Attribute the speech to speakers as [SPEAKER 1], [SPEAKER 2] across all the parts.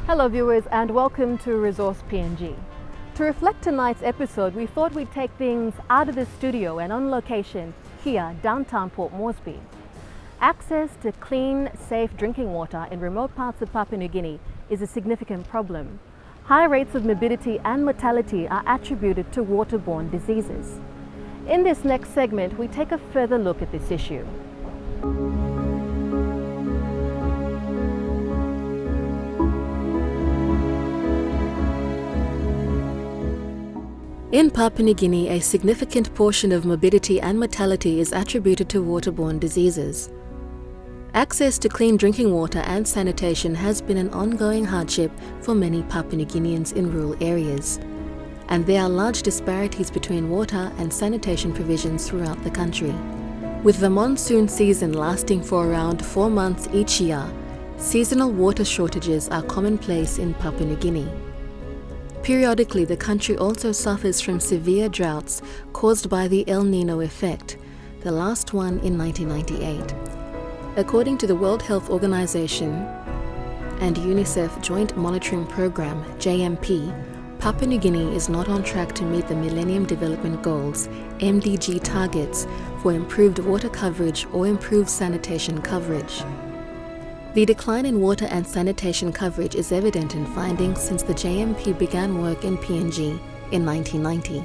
[SPEAKER 1] Hello viewers and welcome to Resource PNG. To reflect tonight's episode, we thought we'd take things out of the studio and on location here, downtown Port Moresby. Access to clean, safe drinking water in remote parts of Papua New Guinea is a significant problem. High rates of morbidity and mortality are attributed to waterborne diseases. In this next segment, we take a further look at this issue. In Papua New Guinea, a significant portion of morbidity and mortality is attributed to waterborne diseases. Access to clean drinking water and sanitation has been an ongoing hardship for many Papua New Guineans in rural areas, and there are large disparities between water and sanitation provisions throughout the country. With the monsoon season lasting for around 4 months each year, seasonal water shortages are commonplace in Papua New Guinea. Periodically, the country also suffers from severe droughts caused by the El Nino effect, the last one in 1998. According to the World Health Organization and UNICEF Joint Monitoring Program, JMP, Papua New Guinea is not on track to meet the Millennium Development Goals, MDG targets for improved water coverage or improved sanitation coverage. The decline in water and sanitation coverage is evident in findings since the JMP began work in PNG in 1990.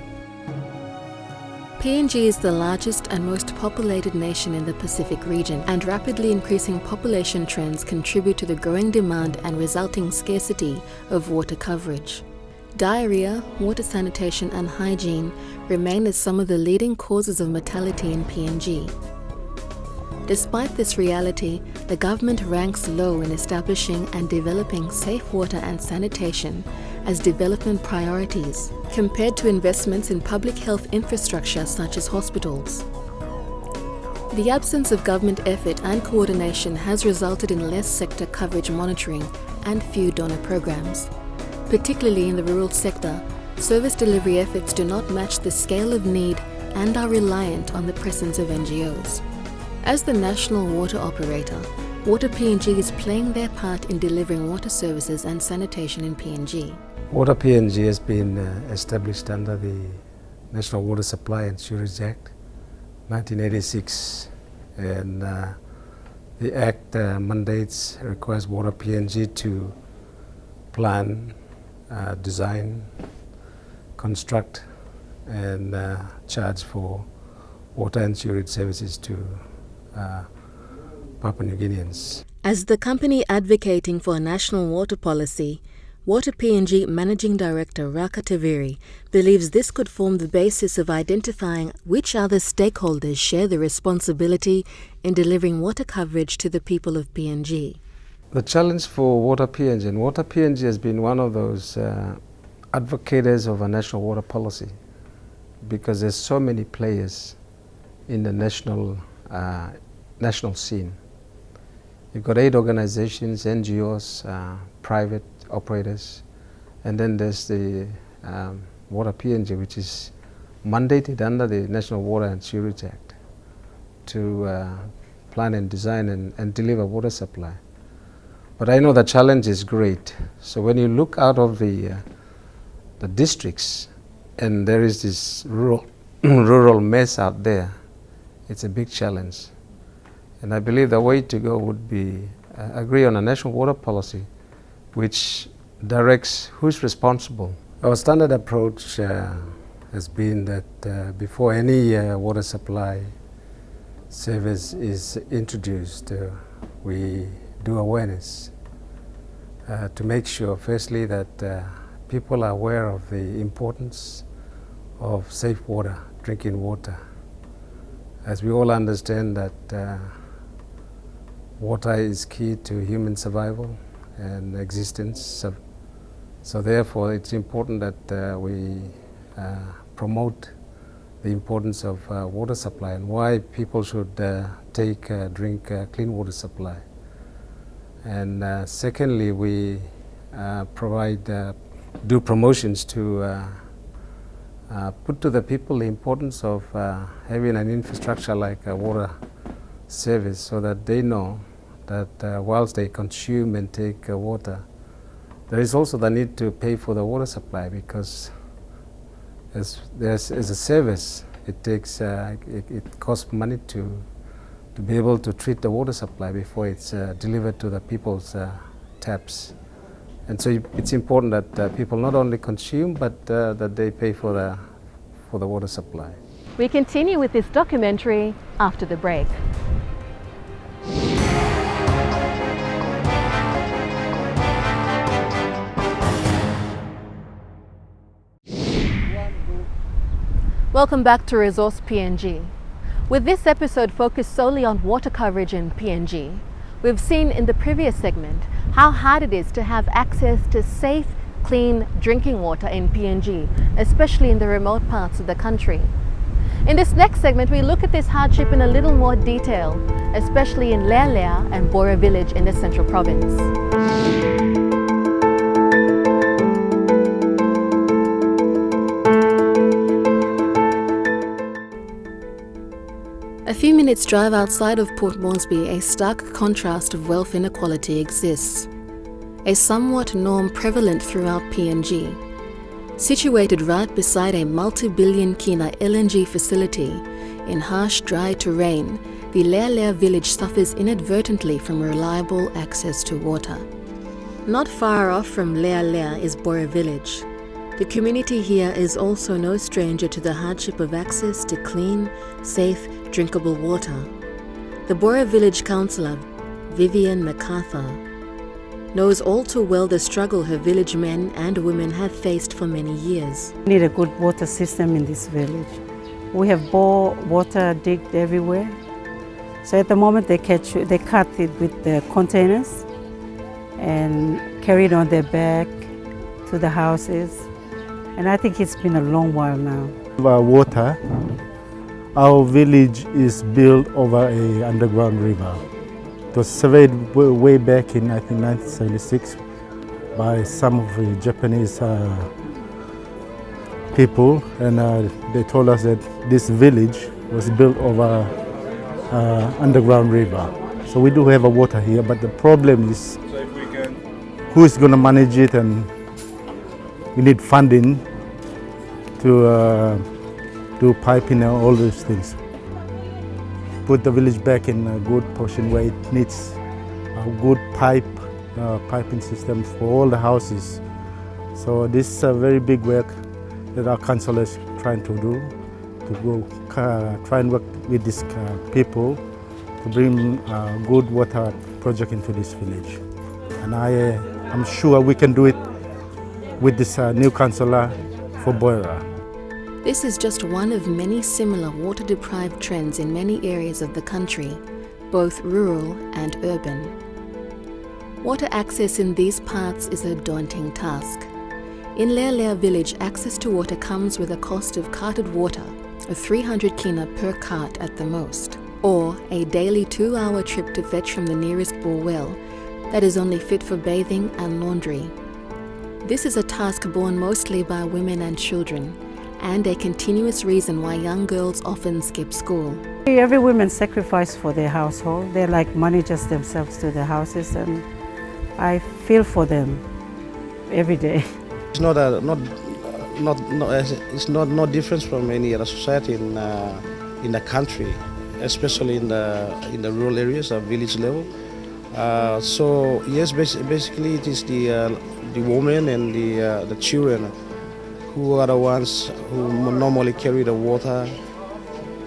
[SPEAKER 1] PNG is the largest and most populated nation in the Pacific region, and rapidly increasing population trends contribute to the growing demand and resulting scarcity of water coverage. Diarrhea, water sanitation and hygiene remain as some of the leading causes of mortality in PNG. Despite this reality, the government ranks low in establishing and developing safe water and sanitation as development priorities, compared to investments in public health infrastructure such as hospitals. The absence of government effort and coordination has resulted in less sector coverage monitoring and few donor programs. Particularly in the rural sector, service delivery efforts do not match the scale of need and are reliant on the presence of NGOs. As the national water operator, Water PNG is playing their part in delivering water services and sanitation in PNG.
[SPEAKER 2] Water PNG has been established under the National Water Supply and Sewerage Act 1986, and the Act mandates, requires Water PNG to plan, design, construct and charge for water and sewerage services to Papua New Guineans.
[SPEAKER 1] As the company advocating for a national water policy, Water PNG Managing Director Raka Taviri believes this could form the basis of identifying which other stakeholders share the responsibility in delivering water coverage to the people of PNG.
[SPEAKER 2] The challenge for Water PNG, and Water PNG has been one of those advocates of a national water policy, because there's so many players in the national scene. You've got 8 organizations, NGOs, private operators, and then there's the Water PNG, which is mandated under the National Water and Sewerage Act to plan and design and deliver water supply. But I know the challenge is great. So when you look out of the districts, and there is this rural mess out there, it's a big challenge. And I believe the way to go would be agree on a national water policy which directs who's responsible. Our standard approach has been that before any water supply service is introduced, we do awareness to make sure, firstly, that people are aware of the importance of safe water, drinking water. As we all understand that water is key to human survival and existence, so therefore it's important that we promote the importance of water supply and why people should drink clean water supply. And secondly, we do promotions to put to the people the importance of having an infrastructure like a water service, so that they know that whilst they consume and take water, There is also the need to pay for the water supply because as a service, it takes it costs money to be able to treat the water supply before it's delivered to the people's taps. And so it's important that people not only consume but that they pay for the water supply.
[SPEAKER 1] We continue with this documentary after the break. Welcome back to Resource PNG. With this episode focused solely on water coverage in PNG, we've seen in the previous segment how hard it is to have access to safe, clean drinking water in PNG, especially in the remote parts of the country. In this next segment, we look at this hardship in a little more detail, especially in Lea Lea and Bora village in the Central Province. A few minutes' drive outside of Port Moresby, a stark contrast of wealth inequality exists, a somewhat norm prevalent throughout PNG. Situated right beside a multi-billion kina LNG facility, in harsh dry terrain, the Lea Lea village suffers inadvertently from reliable access to water. Not far off from Lea Lea is Bora village. The community here is also no stranger to the hardship of access to clean, safe, drinkable water. The Bora village councillor, Vivian MacArthur, knows all too well the struggle her village men and women have faced for many years.
[SPEAKER 3] We need a good water system in this village. We have bore water digged everywhere. So at the moment they cut it with the containers and carry it on their back to the houses. And I think it's been a long while now.
[SPEAKER 4] Our water, our village is built over an underground river. It was surveyed way back in, I think, 1976 by some of the Japanese people, and they told us that this village was built over underground river. So we do have a water here, but the problem is who is going to manage it, and we need funding to do piping and all those things. Put the village back in a good position where it needs a good piping system for all the houses. So this is a very big work that our council is trying to do, to go try and work with these people to bring a good water project into this village. And I'm sure we can do it with this new councillor for Bora.
[SPEAKER 1] This is just one of many similar water-deprived trends in many areas of the country, both rural and urban. Water access in these parts is a daunting task. In Lea Lea village, access to water comes with a cost of carted water of 300 kina per cart at the most, or a daily 2-hour trip to fetch from the nearest bore well that is only fit for bathing and laundry. This is a task borne mostly by women and children, and a continuous reason why young girls often skip school.
[SPEAKER 3] Every woman sacrifices for their household. They're like managers themselves to the houses, and I feel for them every day.
[SPEAKER 5] It's no difference from any other society in the country, especially in the rural areas, at village level. So yes, basically it is the women and the children who are the ones who normally carry the water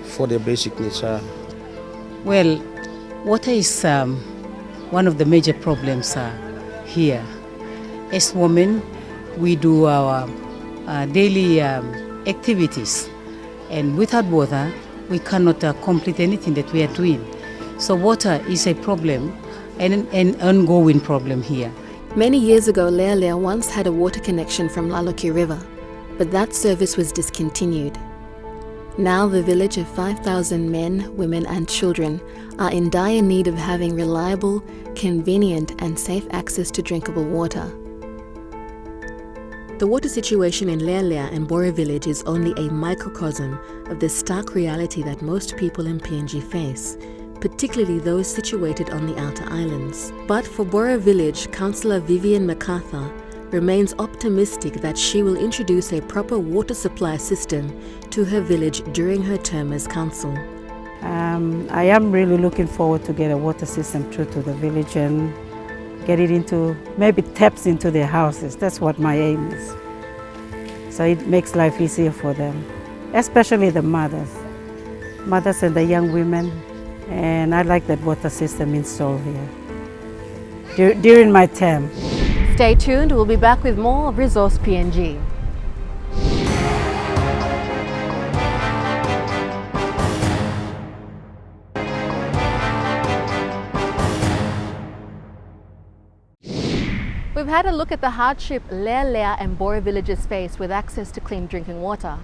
[SPEAKER 5] for their basic needs.
[SPEAKER 6] Well, water is one of the major problems here. As women, we do our daily activities, and without water, we cannot complete anything that we are doing. So water is a problem, and an ongoing problem here.
[SPEAKER 1] Many years ago, Lea Lea once had a water connection from Laloki River, but that service was discontinued. Now the village of 5,000 men, women and children are in dire need of having reliable, convenient and safe access to drinkable water. The water situation in Lea Lea and Bora village is only a microcosm of the stark reality that most people in PNG face, particularly those situated on the outer islands. But for Bora village, Councillor Vivian MacArthur, remains optimistic that she will introduce a proper water supply system to her village during her term as council.
[SPEAKER 3] I am really looking forward to get a water system through to the village and get it into, maybe taps into their houses. That's what my aim is. So it makes life easier for them, especially the mothers and the young women. And I'd like that water system installed here during my term.
[SPEAKER 1] Stay tuned, we'll be back with more of Resource PNG. We've had a look at the hardship Lea Lea and Bora villages face with access to clean drinking water.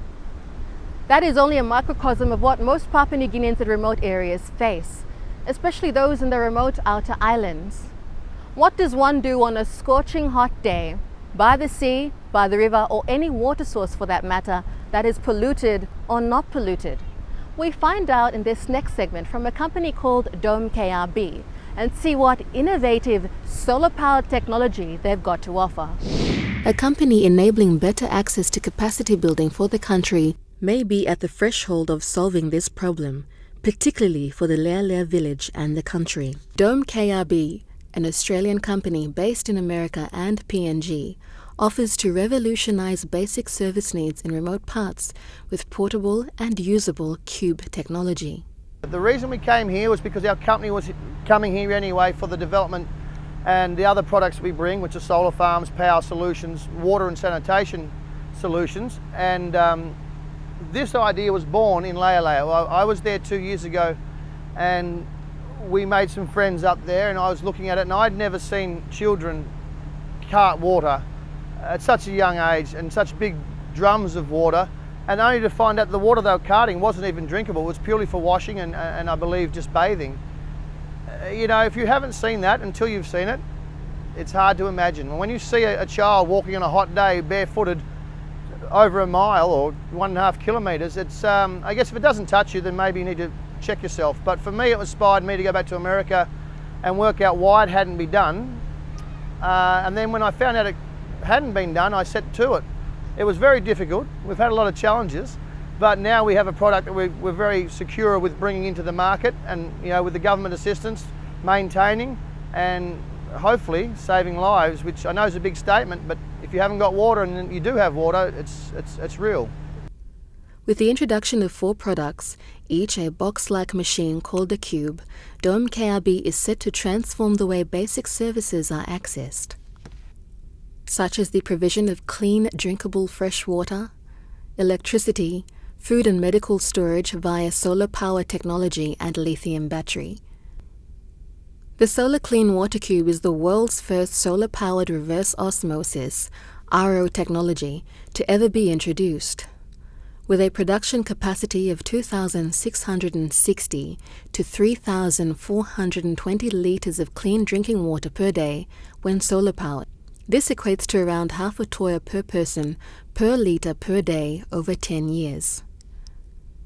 [SPEAKER 1] That is only a microcosm of what most Papua New Guineans in remote areas face, especially those in the remote outer islands. What does one do on a scorching hot day, by the sea, by the river, or any water source for that matter, that is polluted or not polluted? We find out in this next segment from a company called Dome KRB, and see what innovative solar-powered technology they've got to offer. A company enabling better access to capacity building for the country may be at the threshold of solving this problem, particularly for the Lea Lea village and the country. Dome KRB, an Australian company based in America and PNG, offers to revolutionize basic service needs in remote parts with portable and usable cube technology.
[SPEAKER 7] The reason we came here was because our company was coming here anyway for the development and the other products we bring, which are solar farms, power solutions, water and sanitation solutions. And this idea was born in Lea Lea. I was there 2 years ago and we made some friends up there, and I was looking at it and I'd never seen children cart water at such a young age and such big drums of water. And only to find out the water they were carting wasn't even drinkable. It was purely for washing and I believe just bathing. You know, if you haven't seen that until you've seen it, it's hard to imagine. When you see a child walking on a hot day barefooted over a mile or 1.5 kilometres, it's, I guess if it doesn't touch you, then maybe you need to check yourself. But for me, it inspired me to go back to America and work out why it hadn't been done. And then when I found out it hadn't been done, I set to it. It was very difficult. We've had a lot of challenges, but now we have a product that we're very secure with bringing into the market, and you know, with the government assistance, maintaining and hopefully saving lives, which I know is a big statement, but if you haven't got water and you do have water, it's real.
[SPEAKER 1] With the introduction of 4 products, each a box-like machine called a cube, Dome KRB is set to transform the way basic services are accessed, such as the provision of clean, drinkable fresh water, electricity, food and medical storage via solar power technology and lithium battery. The Solar Clean Water Cube is the world's first solar-powered reverse osmosis RO technology to ever be introduced. With a production capacity of 2,660 to 3,420 litres of clean drinking water per day when solar-powered. This equates to around half a toya per person per litre per day over 10 years.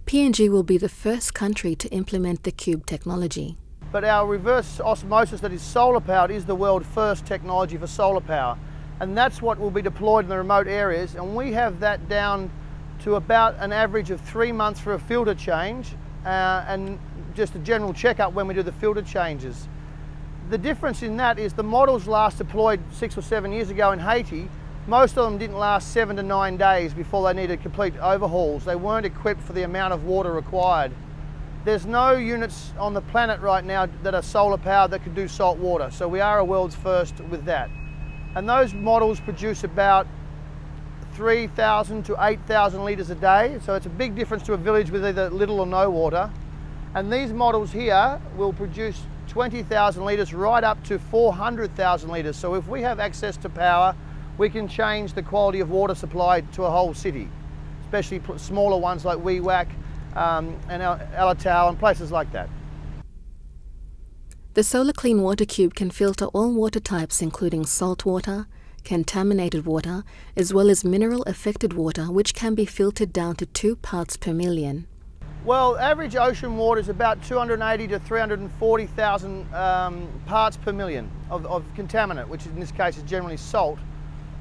[SPEAKER 1] PNG will be the first country to implement the cube technology.
[SPEAKER 7] But our reverse osmosis that is solar powered is the world's first technology for solar power. And that's what will be deployed in the remote areas. And we have that down to about an average of 3 months for a filter change and just a general checkup when we do the filter changes. The difference in that is the models last deployed 6 or 7 years ago in Haiti. Most of them didn't last 7 to 9 days before they needed complete overhauls. They weren't equipped for the amount of water required. There's no units on the planet right now that are solar powered that could do salt water, so we are a world's first with that. And those models produce about 3,000 to 8,000 litres a day, so it's a big difference to a village with either little or no water. And these models here will produce 20,000 litres right up to 400,000 litres. So if we have access to power, we can change the quality of water supply to a whole city, especially smaller ones like Wewak and Alatau and places like that.
[SPEAKER 1] The Solar Clean Water Cube can filter all water types including salt water, contaminated water, as well as mineral-affected water, which can be filtered down to 2 parts per million.
[SPEAKER 7] Well, average ocean water is about 280 to 340,000 parts per million of contaminant, which in this case is generally salt.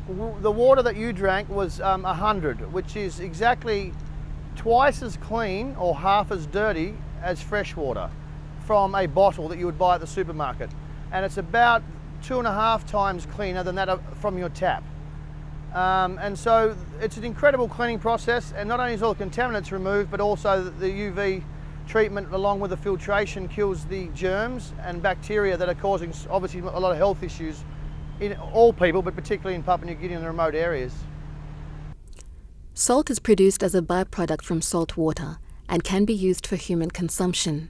[SPEAKER 7] the water that you drank was 100, which is exactly twice as clean or half as dirty as fresh water from a bottle that you would buy at the supermarket. And it's about 2.5 times cleaner than that from your tap. And so it's an incredible cleaning process, and not only is all the contaminants removed, but also the UV treatment along with the filtration kills the germs and bacteria that are causing obviously a lot of health issues in all people, but particularly in Papua New Guinea and the remote areas.
[SPEAKER 1] Salt is produced as a byproduct from salt water and can be used for human consumption.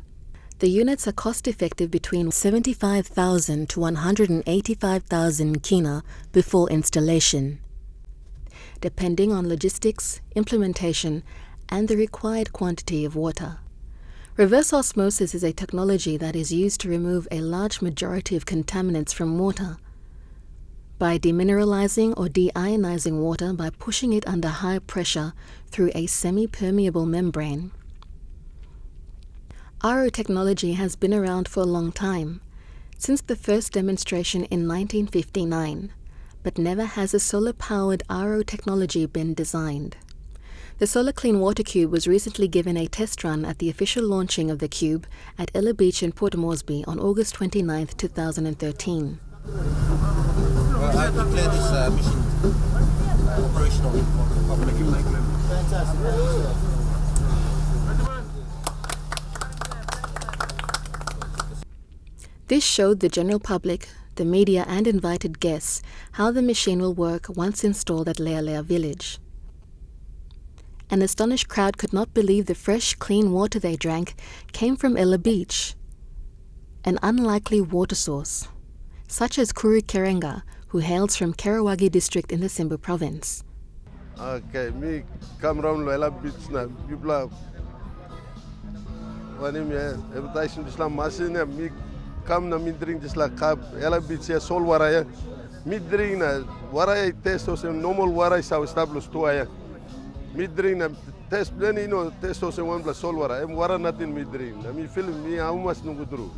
[SPEAKER 1] The units are cost-effective between 75,000 to 185,000 kina before installation, depending on logistics, implementation, and the required quantity of water. Reverse osmosis is a technology that is used to remove a large majority of contaminants from water by demineralizing or deionizing water by pushing it under high pressure through a semi-permeable membrane. RO technology has been around for a long time, since the first demonstration in 1959, but never has a solar-powered RO technology been designed. The Solar Clean Water Cube was recently given a test run at the official launching of the cube at Ella Beach in Port Moresby on August 29, 2013.
[SPEAKER 8] I declare this mission operational for Papua New Guinea. Fantastic.
[SPEAKER 1] This showed the general public, the media and invited guests how the machine will work once installed at Lea Lea village. An astonished crowd could not believe the fresh, clean water they drank came from Ella Beach, an unlikely water source, such as Kuru Kerenga, who hails from Karawagi district in the Simbu province.
[SPEAKER 9] Okay, me come around Ella Beach na people when me advertising Islam machine me come na me drink just like cup Ella Beach ya sol water me drink na water test os normal water is established to ya me drink na test plenty no test os one plus sol water water nothing me drink na me feel me how much nungu through.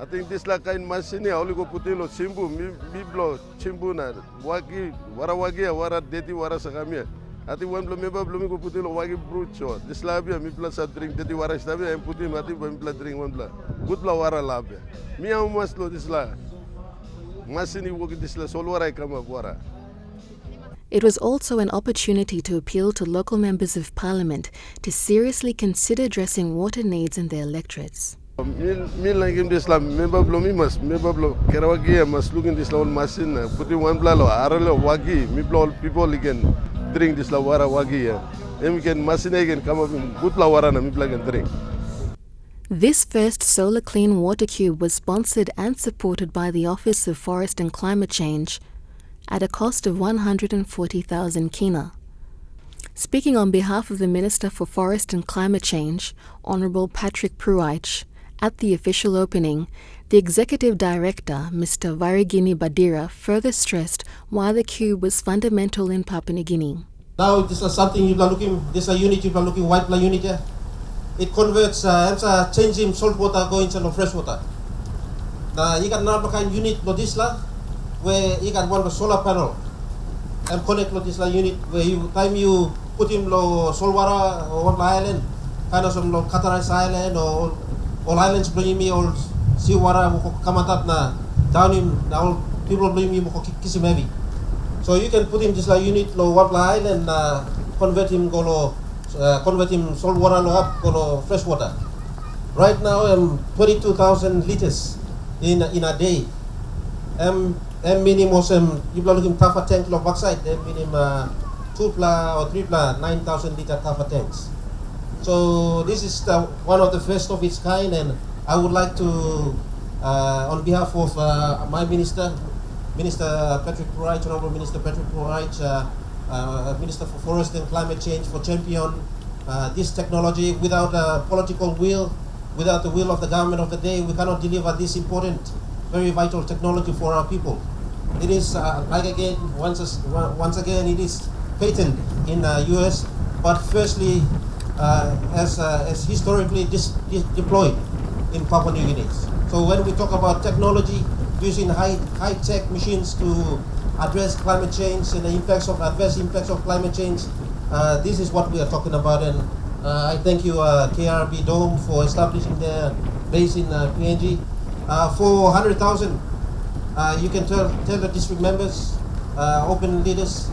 [SPEAKER 9] I think this like kind machine only go put in Simbu me blow Simbu na wagi wara dirty wara sagamia. I think one blow me go put in wagi brute so this labia me plus drink dirty wara stabia and put in I think one blood drink one blood good blow wara labia. Me how much lo this la machine work this la sol wara come up wara.
[SPEAKER 1] It was also an opportunity to appeal to local members of parliament to seriously consider addressing water needs in their electorates.
[SPEAKER 9] Me like him this la member blow me must member blow Karawagi must look in this la machine put in one blow aralo wagi me blow people again drink this la wara wagi and we can machine again come up in good la wara na me plug and drink.
[SPEAKER 1] This first Solar Clean Water Cube was sponsored and supported by the Office of Forest and Climate Change at a cost of 140,000 kina. Speaking on behalf of the Minister for Forest and Climate Change, Honourable Patrick Pruich, at the official opening, the Executive Director, Mr. Varigini Badira, further stressed why the cube was fundamental in Papua New Guinea.
[SPEAKER 8] Now this is something you are looking, this is a unit you are looking, white plant unit here. It converts, changing salt water going into fresh water. Now you got another kind of unit for this la, where you got one solar panel and connect to this unit where you time you put in low salt water or one island, kind of some low Catarise Island or all islands bring me all sea water come up na down in now people bring me kisim heavy. So you can put in this unit low one island convert him convert him salt water low up go fresh water. Right now 22,000 liters in a day. Minimum you are looking tougher tank of bauxite, minimum 2 or 3 9,000 liter tougher tanks. So this is one of the first of its kind, and I would like to, on behalf of my Minister Patrick Pruich, Honourable Minister Patrick Pruich, Minister for Forest and Climate Change, for champion this technology. Without political will, without the will of the government of the day, we cannot deliver this important, very vital technology for our people. It is once again it is patent in US, but firstly as historically deployed in Papua New Guinea. So when we talk about technology, using high-tech machines to address climate change and the adverse impacts of climate change. This is what we are talking about, and I thank you, KRB Dome, for establishing their base in PNG. For 100,000, you can tell the district members, open leaders,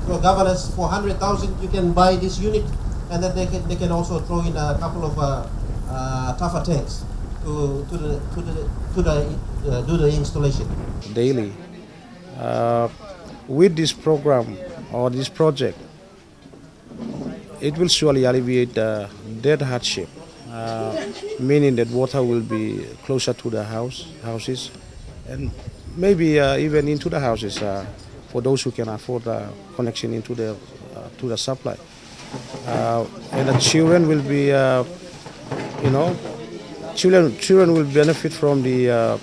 [SPEAKER 8] for governors, for 100,000 you can buy this unit, and then they can also throw in a couple of Tafa tanks to do the installation.
[SPEAKER 5] Daily. With this program or this project, it will surely alleviate that hardship, meaning that water will be closer to the houses, and maybe even into the houses for those who can afford connection into the to the supply. And the children will be, children will benefit from the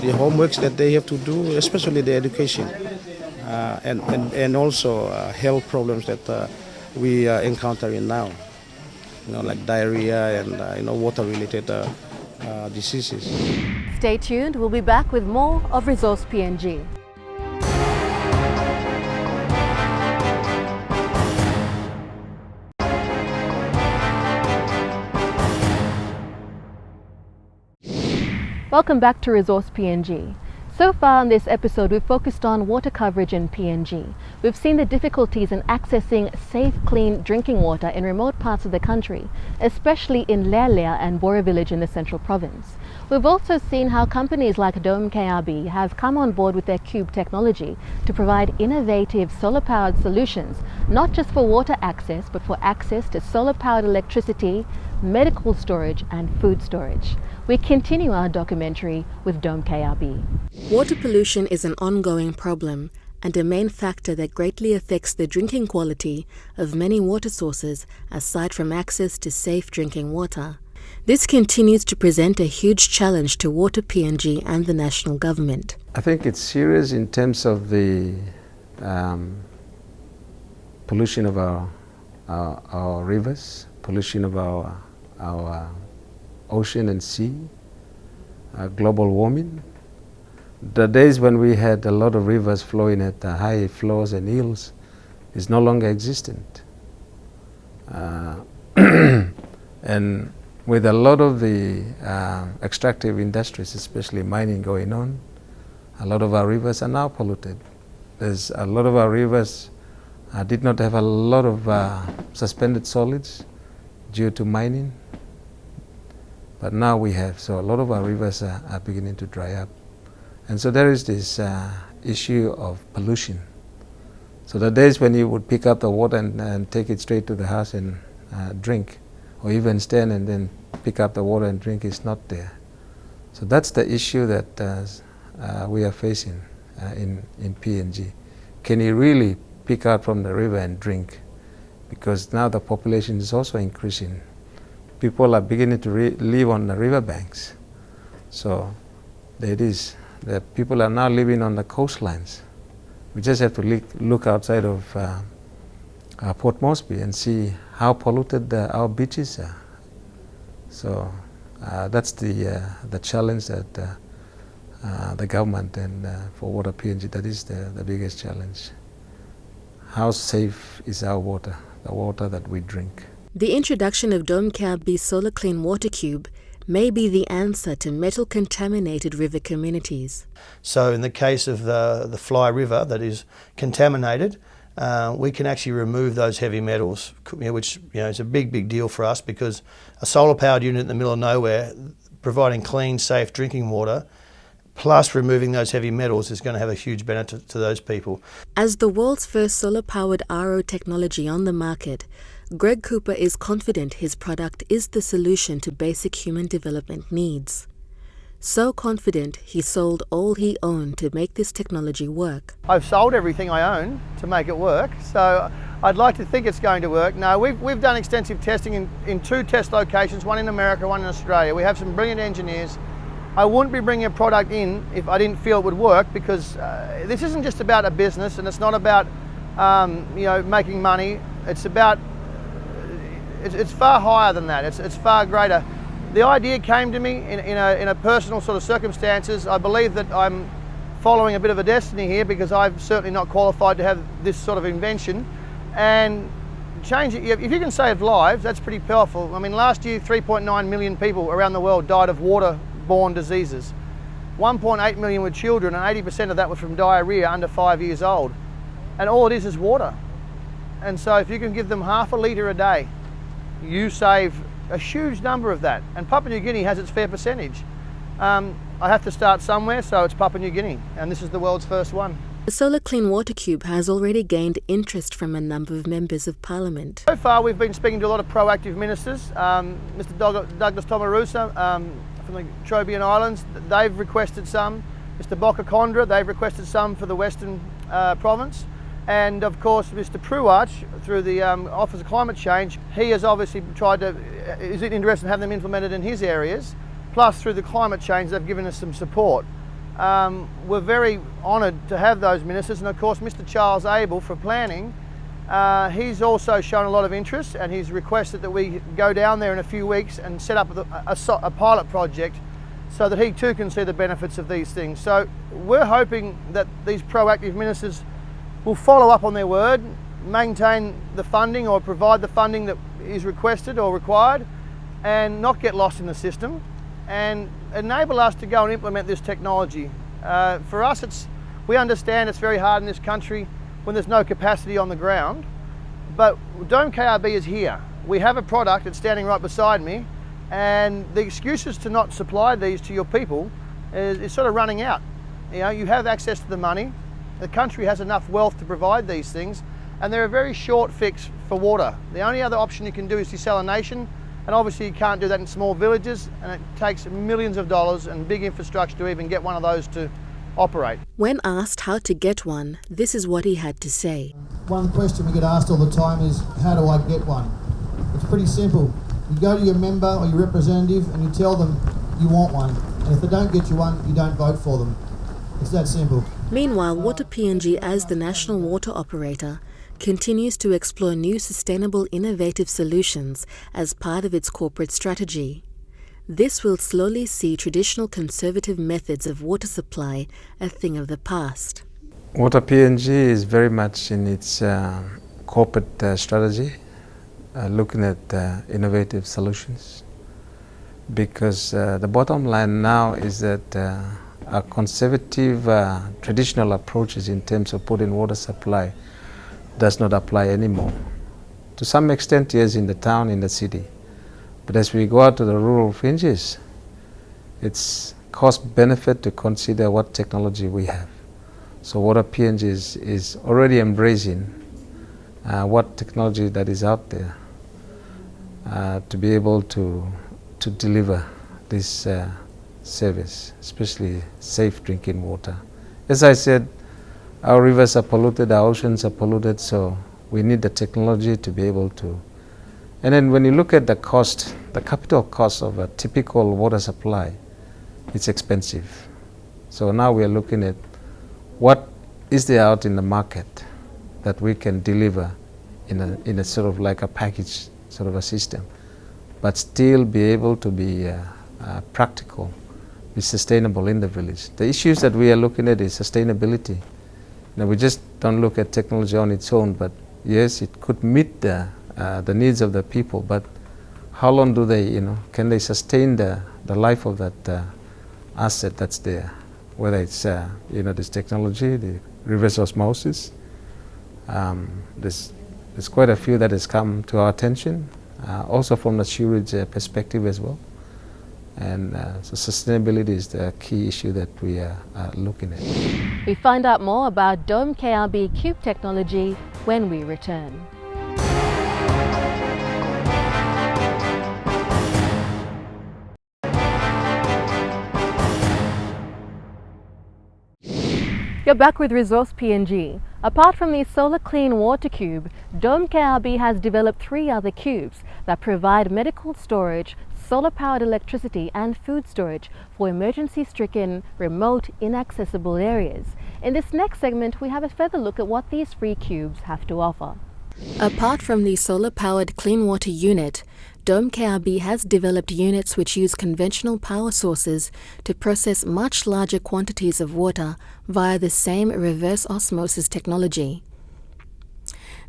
[SPEAKER 5] homeworks that they have to do, especially the education, and also health problems that we are encountering now, like diarrhea and water-related diseases.
[SPEAKER 1] Stay tuned, we'll be back with more of Resource PNG. Welcome back to Resource PNG. So far in this episode, we've focused on water coverage in PNG. We've seen the difficulties in accessing safe, clean drinking water in remote parts of the country, especially in Lea and Bora village in the Central Province. We've also seen how companies like Dome KRB have come on board with their Cube technology to provide innovative solar-powered solutions, not just for water access, but for access to solar-powered electricity, medical storage and food storage. We continue our documentary with Dome KRB. Water pollution is an ongoing problem and a main factor that greatly affects the drinking quality of many water sources aside from access to safe drinking water. This continues to present a huge challenge to Water PNG and the national government.
[SPEAKER 2] I think it's serious in terms of the pollution of our rivers, pollution of our ocean and sea, global warming. The days when we had a lot of rivers flowing at high flows and hills is no longer existent. And with a lot of the extractive industries, especially mining going on, a lot of our rivers are now polluted. There's a lot of our rivers did not have a lot of suspended solids due to mining, but now we have. So a lot of our rivers are beginning to dry up. And so there is this issue of pollution. So the days when you would pick up the water and take it straight to the house and drink, or even stand and then pick up the water and drink, is not there. So that's the issue that we are facing in PNG. Can you really pick out from the river and drink? Because now the population is also increasing. People are beginning to live on the riverbanks. So there it is. The people are now living on the coastlines. We just have to look outside of Port Moresby and see how polluted our beaches are. So that's the challenge that the government and for Water PNG, that is the biggest challenge. How safe is our water, the water that we drink?
[SPEAKER 1] The introduction of Dome KRB's Solar Clean Water Cube may be the answer to metal-contaminated river communities.
[SPEAKER 7] So in the case of the Fly River that is contaminated, we can actually remove those heavy metals, which is a big deal for us, because a solar-powered unit in the middle of nowhere providing clean, safe drinking water plus removing those heavy metals is going to have a huge benefit to those people.
[SPEAKER 1] As the world's first solar-powered RO technology on the market, Greg Cooper is confident his product is the solution to basic human development needs. So confident, he sold all he owned to make this technology work.
[SPEAKER 7] I've sold everything I own to make it work, so I'd like to think it's going to work. No, we've done extensive testing in 2 test locations, one in America, one in Australia. We have some brilliant engineers. I wouldn't be bringing a product in if I didn't feel it would work, because this isn't just about a business, and it's not about making money. It's about it's far higher than that. It's far greater. The idea came to me in a personal sort of circumstances. I believe that I'm following a bit of a destiny here, because I'm certainly not qualified to have this sort of invention, and change it. If you can save lives, that's pretty powerful. I mean, last year 3.9 million people around the world died of waterborne diseases. 1.8 million were children, and 80% of that was from diarrhea under 5 years old. And all it is water. And so if you can give them half a litre a day, you save a huge number of that. And Papua New Guinea has its fair percentage. I have to start somewhere, so it's Papua New Guinea, and this is the world's first one.
[SPEAKER 1] The solar clean water cube has already gained interest from a number of members of parliament.
[SPEAKER 7] So far we've been speaking to a lot of proactive ministers. Mr Douglas Tomarusa from the Trobriand Islands, they've requested some. Mr Boka Condra, they've requested some for the Western Province. And of course Mr Pruach, through the Office of Climate Change, he has obviously is interested in having them implemented in his areas. Plus through the climate change they've given us some support. We're very honoured to have those ministers, and of course Mr Charles Abel for planning, he's also shown a lot of interest, and he's requested that we go down there in a few weeks and set up a pilot project so that he too can see the benefits of these things. So we're hoping that these proactive ministers will follow up on their word, maintain the funding or provide the funding that is requested or required, and not get lost in the system, and enable us to go and implement this technology. For us, we understand it's very hard in this country when there's no capacity on the ground, but Dome KRB is here. We have a product that's standing right beside me, and the excuses to not supply these to your people is sort of running out. You know, you have access to the money, the country has enough wealth to provide these things, and they're a very short fix for water. The only other option you can do is desalination, and obviously you can't do that in small villages, and it takes millions of dollars and big infrastructure to even get one of those to operate.
[SPEAKER 1] When asked how to get one, this is what he had to say.
[SPEAKER 10] One question we get asked all the time is, how do I get one? It's pretty simple. You go to your member or your representative and you tell them you want one, and if they don't get you one, you don't vote for them. It's that simple.
[SPEAKER 1] Meanwhile, Water PNG, as the national water operator, continues to explore new sustainable innovative solutions as part of its corporate strategy. This will slowly see traditional conservative methods of water supply a thing of the past.
[SPEAKER 2] Water PNG is very much in its corporate strategy, looking at innovative solutions, because the bottom line now is that our conservative traditional approaches in terms of putting water supply does not apply anymore. To some extent, yes, in the town, in the city. But as we go out to the rural fringes, it's cost benefit to consider what technology we have. So Water PNG is already embracing what technology that is out there to be able to deliver this service, especially safe drinking water. As I said, our rivers are polluted, our oceans are polluted, so we need the technology to be able to. And then when you look at the cost, the capital cost of a typical water supply, it's expensive. So now we are looking at what is there out in the market that we can deliver in a sort of like a package sort of a system, but still be able to be practical, be sustainable in the village. The issues that we are looking at is sustainability. Now, we just don't look at technology on its own, but yes, it could meet the needs of the people, but how long do they, can they sustain the life of that asset that's there? Whether it's, this technology, the reverse osmosis. There's quite a few that has come to our attention, also from the sewerage perspective as well. And so sustainability is the key issue that we are looking at.
[SPEAKER 1] We find out more about Dome KRB Cube technology when we return. You're back with Resource PNG. Apart from the Solar Clean Water Cube, Dome KRB has developed 3 other cubes that provide medical storage, solar-powered electricity and food storage for emergency-stricken, remote, inaccessible areas. In this next segment, we have a further look at what these 3 cubes have to offer. Apart from the solar-powered clean water unit, Dome KRB has developed units which use conventional power sources to process much larger quantities of water via the same reverse osmosis technology.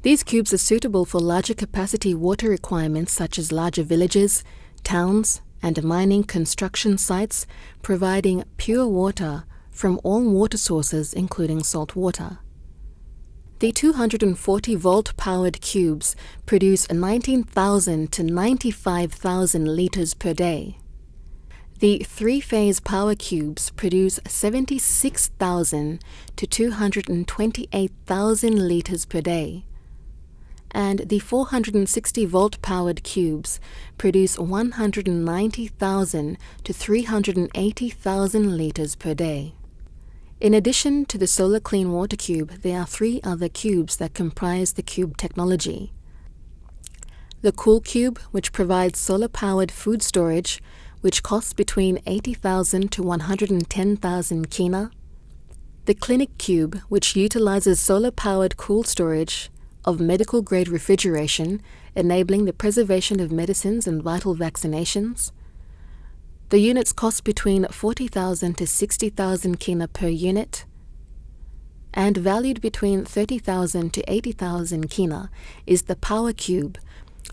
[SPEAKER 1] These cubes are suitable for larger capacity water requirements such as larger villages, towns, and mining construction sites, providing pure water from all water sources including salt water. The 240-volt powered cubes produce 19,000 to 95,000 litres per day. The three-phase power cubes produce 76,000 to 228,000 litres per day. And the 460-volt powered cubes produce 190,000 to 380,000 litres per day. In addition to the Solar Clean Water Cube, there are three other cubes that comprise the cube technology. The Cool Cube, which provides solar-powered food storage, which costs between 80,000 to 110,000 kina. The Clinic Cube, which utilizes solar-powered cool storage of medical-grade refrigeration, enabling the preservation of medicines and vital vaccinations. The units cost between 40,000 to 60,000 kina per unit, and valued between 30,000 to 80,000 kina is the Power Cube,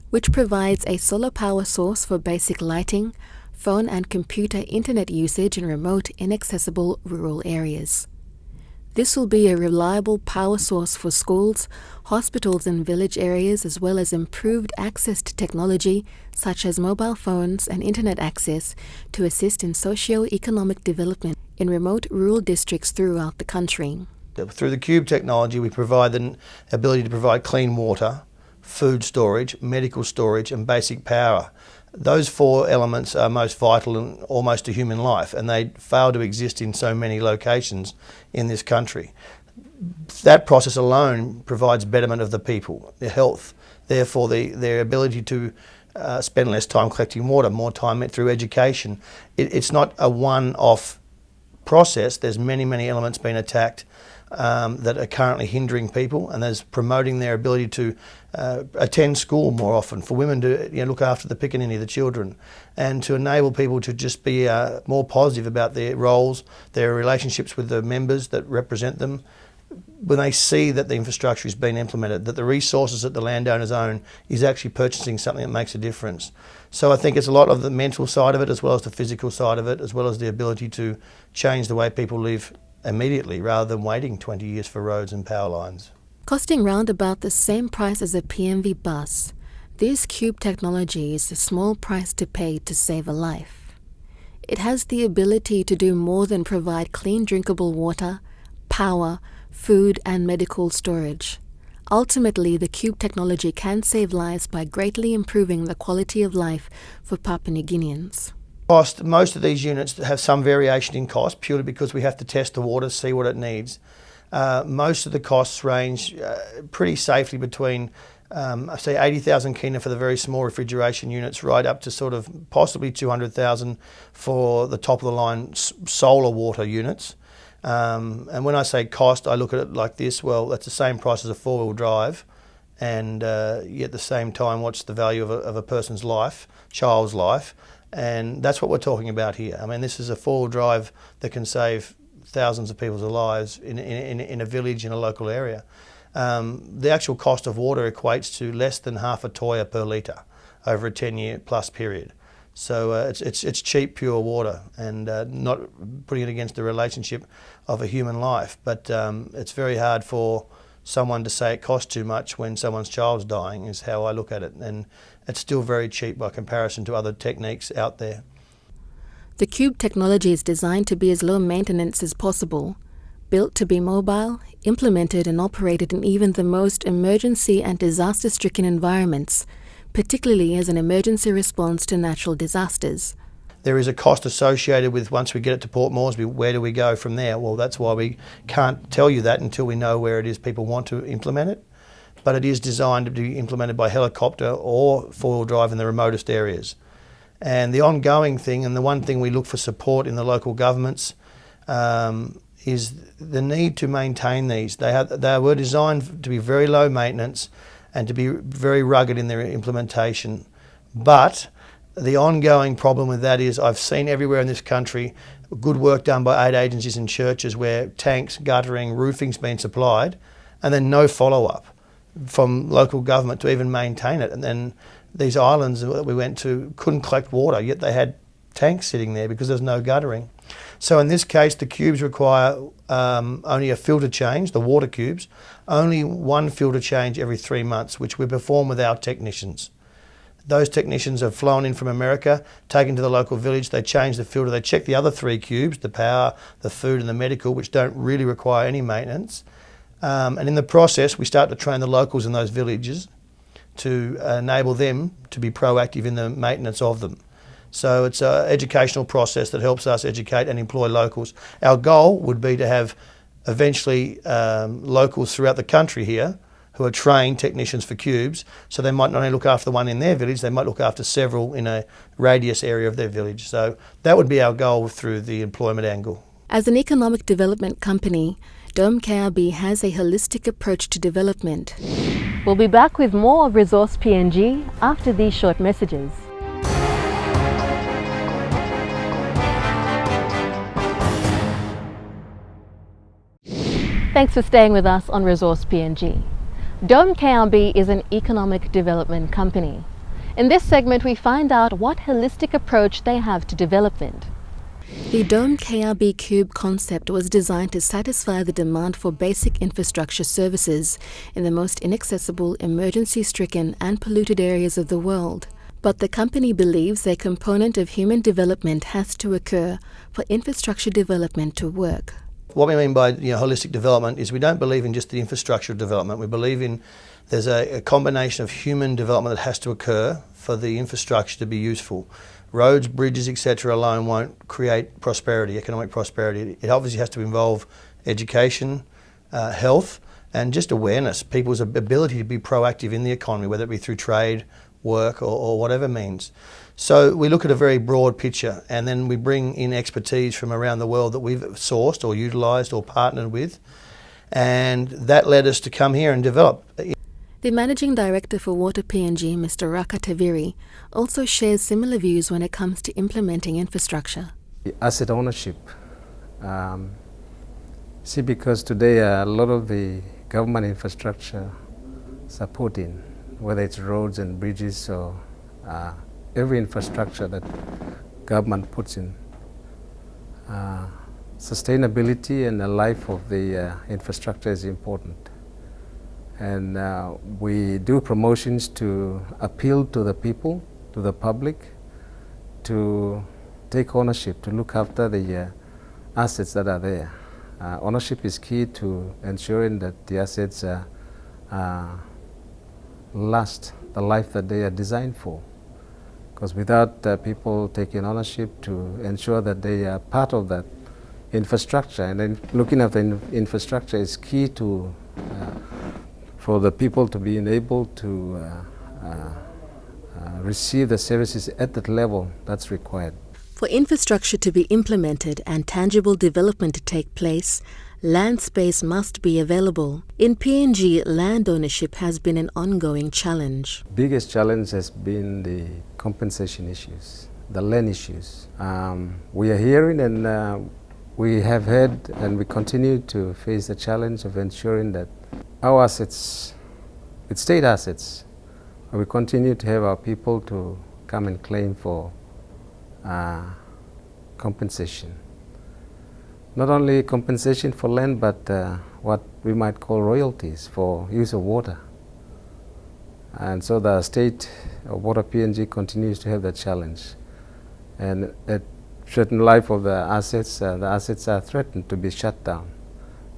[SPEAKER 1] which provides a solar power source for basic lighting, phone and computer internet usage in remote, inaccessible rural areas. This will be a reliable power source for schools, hospitals and village areas, as well as improved access to technology such as mobile phones and internet access to assist in socio-economic development in remote rural districts throughout the country.
[SPEAKER 5] Through the Cube technology, we provide the ability to provide clean water, food storage, medical storage and basic power. Those four elements are most vital in almost to human life, and they fail to exist in so many locations in this country. That process alone provides betterment of the people, their health, therefore their ability to spend less time collecting water, more time through education. It's not a one-off process. There's many elements being attacked that are currently hindering people, and there's promoting their ability to attend school more often, for women to look after the pickaninny, the children, and to enable people to just be more positive about their roles, their relationships with the members that represent them. When they see that the infrastructure is being implemented, that the resources that the landowners own is actually purchasing something that makes a difference. So I think it's a lot of the mental side of it, as well as the physical side of it, as well as the ability to change the way people live immediately rather than waiting 20 years for roads and power lines.
[SPEAKER 1] Costing round about the same price as a PNG bus, this cube technology is a small price to pay to save a life. It has the ability to do more than provide clean drinkable water, power, food and medical storage. Ultimately, the cube technology can save lives by greatly improving the quality of life for Papua New Guineans.
[SPEAKER 5] Most of these units have some variation in cost, purely because we have to test the water, see what it needs. Most of the costs range pretty safely between, say, 80,000 kina for the very small refrigeration units, right up to sort of possibly 200,000 for the top of the line solar water units. And when I say cost, I look at it like this: well, that's the same price as a four-wheel drive, and yet at the same time, what's the value of a person's life, child's life? And that's what we're talking about here. I mean, this is a four-wheel drive that can save thousands of people's lives in a village, in a local area. The actual cost of water equates to less than half a toya per litre over a 10-year plus period. So it's cheap, pure water, and not putting it against the relationship of a human life. But it's very hard for someone to say it costs too much when someone's child's dying, is how I look at it. And it's still very cheap by comparison to other techniques out there.
[SPEAKER 1] The cube technology is designed to be as low maintenance as possible, built to be mobile, implemented and operated in even the most emergency and disaster-stricken environments, particularly as an emergency response to natural disasters.
[SPEAKER 5] There is a cost associated with, once we get it to Port Moresby, where do we go from there? Well, that's why we can't tell you that until we know where it is people want to implement it. But it is designed to be implemented by helicopter or four-wheel drive in the remotest areas. And the ongoing thing, and the one thing we look for support in the local governments, is the need to maintain these. They were designed to be very low maintenance and to be very rugged in their implementation.
[SPEAKER 7] But the ongoing problem with that is I've seen everywhere in this country good work done by aid agencies and churches where tanks, guttering, roofing's been supplied, and then no follow-up from local government to even maintain it. And then these islands that we went to couldn't collect water, yet they had tanks sitting there because there's no guttering. So in this case, the cubes require only a filter change, the water cubes, only one filter change every 3 months, which we perform with our technicians. Those technicians are flown in from America, taken to the local village, they change the filter, they check the other 3 cubes, the power, the food and the medical, which don't really require any maintenance. And in the process, we start to train the locals in those villages to enable them to be proactive in the maintenance of them. So it's an educational process that helps us educate and employ locals. Our goal would be to have eventually locals throughout the country here who are trained technicians for cubes, so they might not only look after the one in their village, they might look after several in a radius area of their village. So that would be our goal through the employment angle.
[SPEAKER 1] As an economic development company, Dome KRB has a holistic approach to development. We'll be back with more of Resource PNG after these short messages. Thanks for staying with us on Resource PNG. Dome KRB is an economic development company. In this segment, we find out what holistic approach they have to development. The Dome KRB Cube concept was designed to satisfy the demand for basic infrastructure services in the most inaccessible, emergency-stricken and polluted areas of the world. But the company believes a component of human development has to occur for infrastructure development to work.
[SPEAKER 7] What we mean by holistic development is we don't believe in just the infrastructure development. We believe in there's a combination of human development that has to occur for the infrastructure to be useful. Roads, bridges, etc. alone won't create prosperity, economic prosperity. It obviously has to involve education, health, and just awareness, people's ability to be proactive in the economy, whether it be through trade, work, or whatever means. So we look at a very broad picture, and then we bring in expertise from around the world that we've sourced or utilised or partnered with, and that led us to come here and develop.
[SPEAKER 1] The Managing Director for Water PNG, Mr. Raka Taviri, also shares similar views when it comes to implementing infrastructure.
[SPEAKER 2] Asset ownership. Because today a lot of the government infrastructure supporting, whether it's roads and bridges or every infrastructure that government puts in, sustainability and the life of the infrastructure is important. And we do promotions to appeal to the people, to the public, to take ownership, to look after the assets that are there. Ownership is key to ensuring that the assets last the life that they are designed for. Because without people taking ownership to ensure that they are part of that infrastructure, and then looking at the infrastructure is key to for the people to be able to receive the services at that level that's required.
[SPEAKER 1] For infrastructure to be implemented and tangible development to take place, land space must be available. In PNG, land ownership has been an ongoing challenge.
[SPEAKER 2] Biggest challenge has been the compensation issues, the land issues. We are hearing and we have had and we continue to face the challenge of ensuring that our assets, it's state assets, we continue to have our people to come and claim for compensation. Not only compensation for land, but what we might call royalties for use of water. And so the state of Water PNG continues to have that challenge. And at certain life of the assets are threatened to be shut down.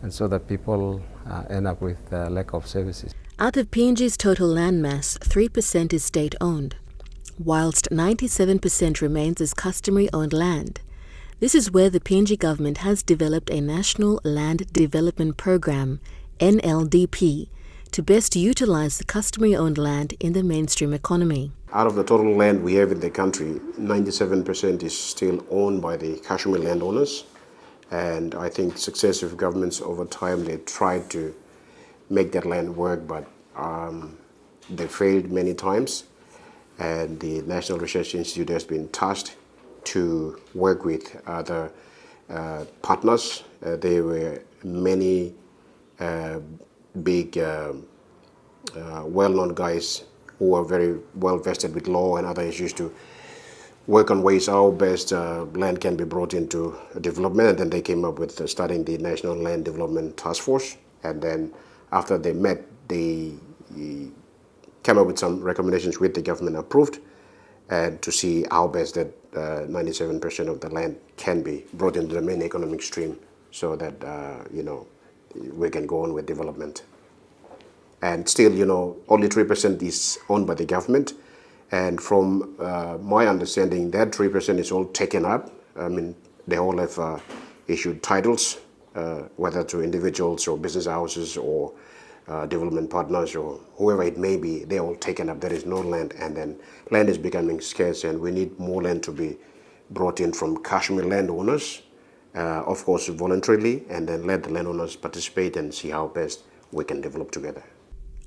[SPEAKER 2] And so that people end up with lack of services.
[SPEAKER 1] Out of PNG's total land mass, 3% is state-owned, whilst 97% remains as customary-owned land. This is where the PNG government has developed a National Land Development Program, NLDP, to best utilize the customary-owned land in the mainstream economy.
[SPEAKER 11] Out of the total land we have in the country, 97% is still owned by the customary landowners. And I think successive governments over time, they tried to make that land work, but they failed many times. and the National Research Institute has been tasked to work with other partners. There were many big, well-known guys who are very well vested with law and other issues to work on ways how best land can be brought into development. And then they came up with starting the National Land Development Task Force. And then after they met, they came up with some recommendations which the government approved, and to see how best that 97% of the land can be brought into the main economic stream, so that we can go on with development. And still, only 3% is owned by the government. And from my understanding, that 3% is all taken up. I mean, they all have issued titles, whether to individuals or business houses or development partners or whoever it may be. They're all taken up. There is no land, and then land is becoming scarce, and we need more land to be brought in from Kashmir landowners, of course voluntarily, and then let the landowners participate and see how best we can develop together.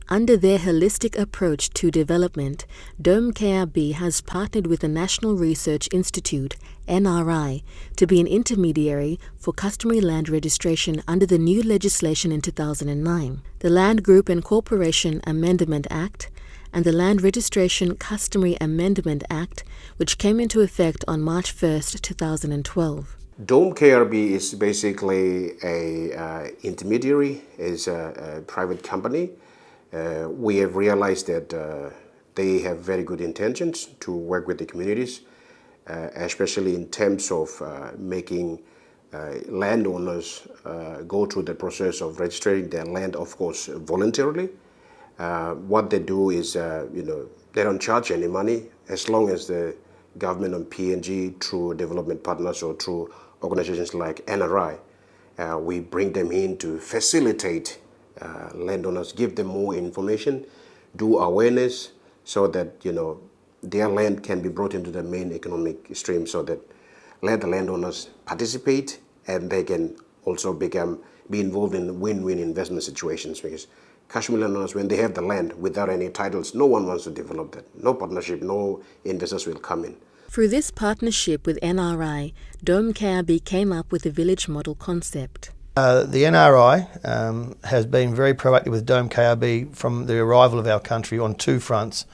[SPEAKER 1] Under their holistic approach to development, Dome KRB has partnered with the National Research Institute, NRI, to be an intermediary for customary land registration under the new legislation in 2009, the Land Group and Corporation Amendment Act, and the Land Registration Customary Amendment Act, which came into effect on March 1st, 2012.
[SPEAKER 11] Dome KRB is basically a intermediary, is a private company. We have realized that they have very good intentions to work with the communities, especially in terms of making landowners go through the process of registering their land, of course, voluntarily. What they do is, they don't charge any money as long as the government on PNG, through development partners or through organizations like NRI, we bring them in to facilitate landowners, give them more information, do awareness, so that their land can be brought into the main economic stream, so that let the landowners participate, and they can also be involved in win-win investment situations. Because Kashmir landowners, when they have the land without any titles, no one wants to develop that. No partnership, no investors will come in.
[SPEAKER 1] Through this partnership with NRI, Dome KRB came up with the village model concept.
[SPEAKER 12] The NRI has been very proactive with Dome KRB from the arrival of our country on two fronts.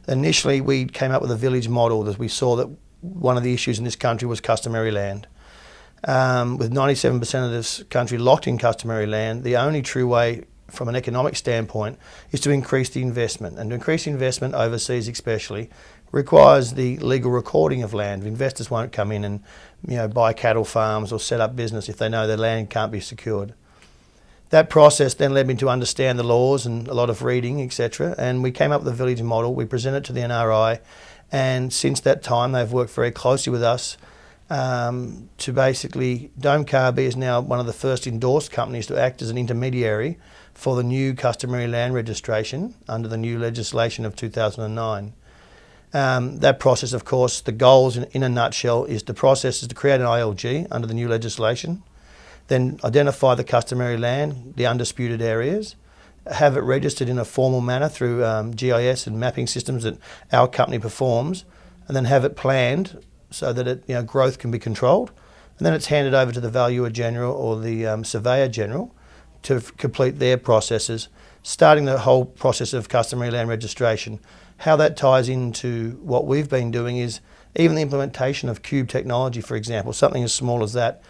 [SPEAKER 12] Initially, we came up with a village model as we saw that one of the issues in this country was customary land. With 97% of this country locked in customary land, the only true way from an economic standpoint is to increase the investment. And to increase investment overseas especially requires the legal recording of land. Investors won't come in and buy cattle farms or set up business if they know their land can't be secured. That process then led me to understand the laws and a lot of reading, etc. And we came up with a village model. We presented it to the NRI, and since that time they've worked very closely with us to basically, Dome KRB is now one of the first endorsed companies to act as an intermediary for the new customary land registration under the new legislation of 2009. That process, of course, the goals in a nutshell is the process is to create an ILG under the new legislation, then identify the customary land, the undisputed areas, have it registered in a formal manner through GIS and mapping systems that our company performs, and then have it planned so that growth can be controlled, and then it's handed over to the Valuer General or the Surveyor General to complete their processes, starting the whole process of customary land registration. How that ties into what we've been doing is even the implementation of cube technology, for example, something as small as that.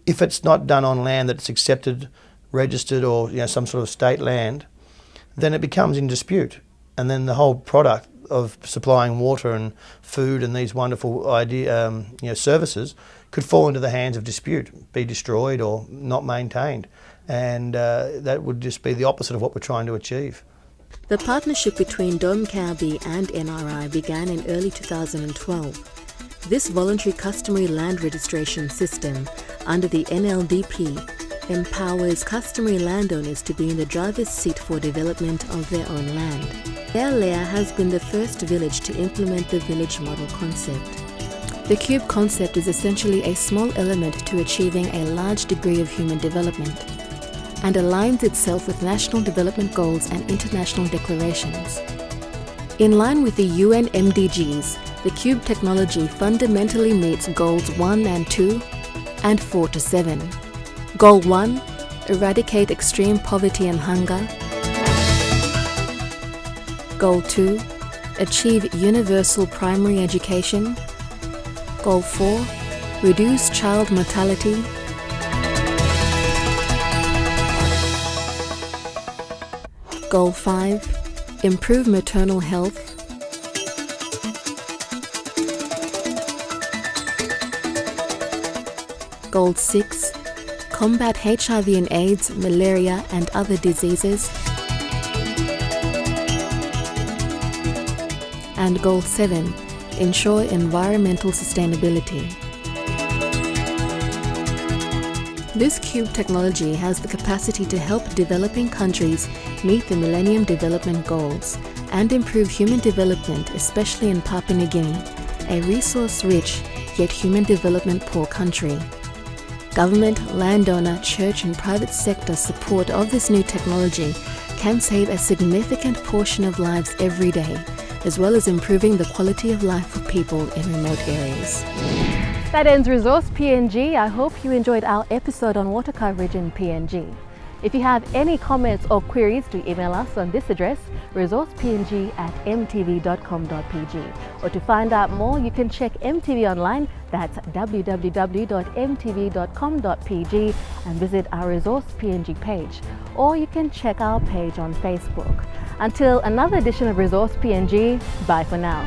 [SPEAKER 12] If it's not done on land that's accepted, registered, or some sort of state land, then it becomes in dispute, and then the whole product of supplying water and food and these wonderful services could fall into the hands of dispute, be destroyed or not maintained, and that would just be the opposite of what we're trying to achieve.
[SPEAKER 1] The partnership between Dome KRB and NRI began in early 2012. This voluntary customary land registration system under the NLDP empowers customary landowners to be in the driver's seat for development of their own land. Lea has been the first village to implement the village model concept. The cube concept is essentially a small element to achieving a large degree of human development, and aligns itself with national development goals and international declarations. In line with the UN MDGs, the Cube technology fundamentally meets Goals 1 and 2 and 4 to 7. Goal 1, eradicate extreme poverty and hunger. Goal 2, achieve universal primary education. Goal 4, reduce child mortality. Goal 5, improve maternal health. Goal 6, combat HIV and AIDS, malaria and other diseases. And Goal 7, ensure environmental sustainability. This Cube technology has the capacity to help developing countries meet the Millennium Development Goals and improve human development, especially in Papua New Guinea, a resource-rich yet human development poor country. Government, landowner, church and private sector support of this new technology can save a significant portion of lives every day, as well as improving the quality of life for people in remote areas.
[SPEAKER 13] That ends Resource PNG. I hope you enjoyed our episode on water coverage in PNG. If you have any comments or queries, do email us on this address, resourcepng@mtv.com.pg. Or to find out more, you can check MTV online, that's www.mtv.com.pg, and visit our Resource PNG page. Or you can check our page on Facebook. Until another edition of Resource PNG, bye for now.